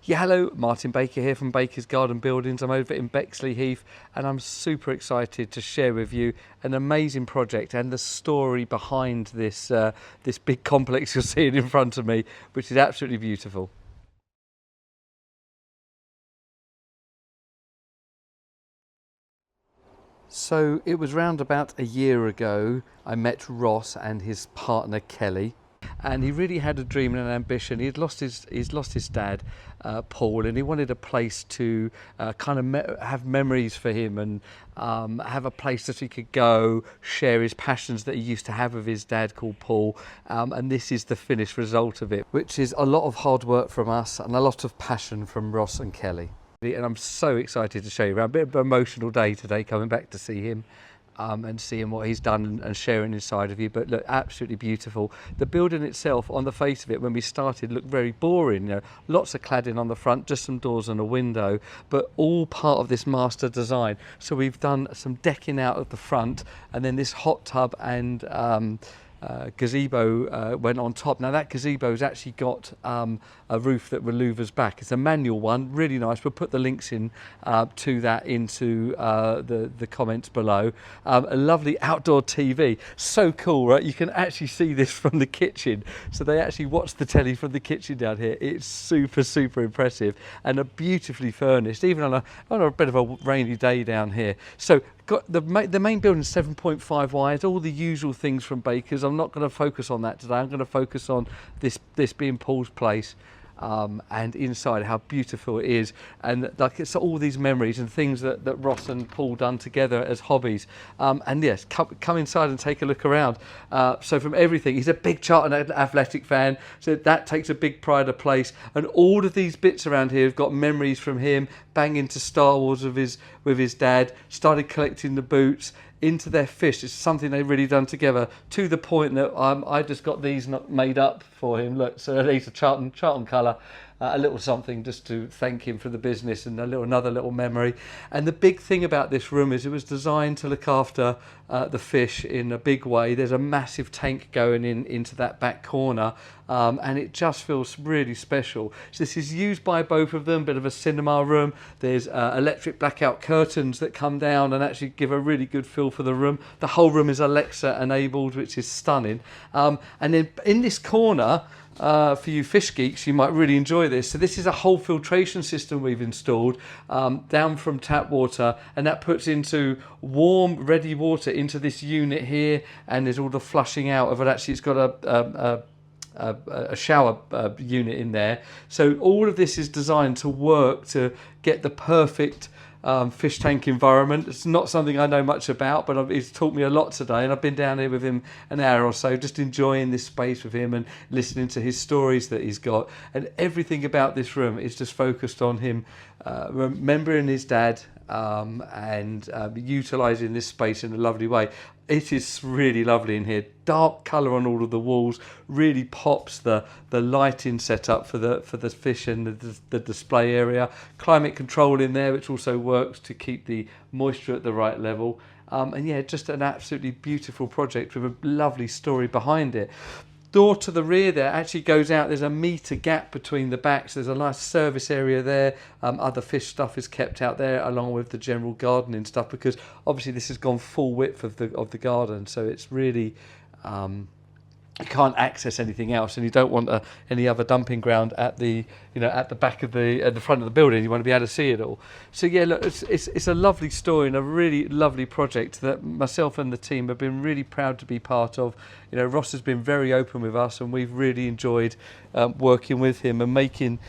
Yeah, hello, Martin Baker here from Baker's Garden Buildings. I'm over in Bexley Heath and I'm super excited to share with you an amazing project and the story behind this this big complex you're seeing in front of me, which is absolutely beautiful. So it was round about a year ago I met Ross and his partner Kelly, and he really had a dream and an ambition. He's lost his dad, Paul, and he wanted a place to have memories for him and have a place that he could go share his passions that he used to have with his dad called Paul. And this is the finished result of it, which is a lot of hard work from us and a lot of passion from Ross and Kelly. And I'm so excited to show you around. A bit of an emotional day today coming back to see him. And seeing what he's done and sharing inside of you, but look, absolutely beautiful. The building itself, on the face of it, when we started, looked very boring. You know, lots of cladding on the front, just some doors and a window, but all part of this master design. So we've done some decking out of the front, and then this hot tub and gazebo went on top. Now that gazebo has actually got a roof that relouvers back. It's a manual one, really nice. We'll put the links in to that into the comments below. A lovely outdoor TV, so cool, right? You can actually see this from the kitchen, so they actually watch the telly from the kitchen down here. It's super impressive and a beautifully furnished, even on a bit of a rainy day down here. So got the main building is 7.5 wide, all the usual things from Baker's. I'm not going to focus on that today. I'm going to focus on this being Paul's place. And inside how beautiful it is, and like it's all these memories and things that Ross and Paul done together as hobbies. And yes, come inside and take a look around. So from everything, he's a big Charlton Athletic fan, so that takes a big pride of place. And all of these bits around here have got memories from him, banging to Star Wars with his dad, started collecting the boots, into their fish. It's something they've really done together, to the point that I just got these not made up for him. Look, so these are Charlton colour, a little something just to thank him for the business, and another little memory. And the big thing about this room is it was designed to look after the fish in a big way. There's a massive tank going into that back corner, and it just feels really special. So this is used by both of them, bit of a cinema room. There's electric blackout curtains that come down and actually give a really good feel for the room. The whole room is Alexa enabled, which is stunning. And then in this corner, for you fish geeks, you might really enjoy this. So this is a whole filtration system we've installed down from tap water, and that puts into warm, ready water into this unit here, and there's all the flushing out of it. Actually, it's got a shower unit in there. So all of this is designed to work to get the perfect fish tank environment. It's not something I know much about, but it's taught me a lot today, and I've been down here with him an hour or so, just enjoying this space with him and listening to his stories that he's got. And everything about this room is just focused on him remembering his dad and utilising this space in a lovely way. It is really lovely in here. Dark colour on all of the walls really pops the lighting setup for the fish and the display area. Climate control in there, which also works to keep the moisture at the right level. And yeah, just an absolutely beautiful project with a lovely story behind it. Door to the rear there actually goes out. There's a metre gap between the backs. There's a nice service area there. Other fish stuff is kept out there, along with the general gardening stuff, because obviously this has gone full width of the garden, so it's really you can't access anything else, and you don't want any other dumping ground at the back of the front of the building. You want to be able to see it all. So yeah, look, it's a lovely story and a really lovely project that myself and the team have been really proud to be part of. You know, Ross has been very open with us, and we've really enjoyed working with him and making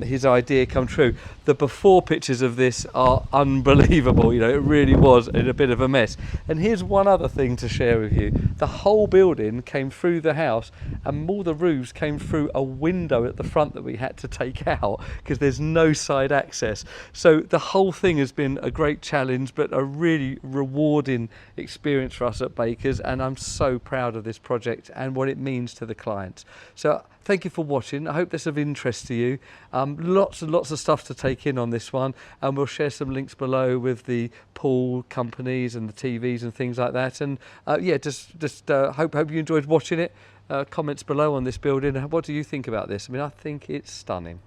his idea come true. The before pictures of this are unbelievable. You know, it really was in a bit of a mess. And here's one other thing to share with you. The whole building came through the house, and all the roofs came through a window at the front that we had to take out because there's no side access. So the whole thing has been a great challenge, but a really rewarding experience for us at Baker's, and I'm so proud of this project and what it means to the clients. So thank you for watching. I hope that's of interest to you. Lots and lots of stuff to take in on this one, and we'll share some links below with the pool companies and the TVs and things like that. And yeah, just hope you enjoyed watching it. Comments below on this building. What do you think about this? I mean, I think it's stunning.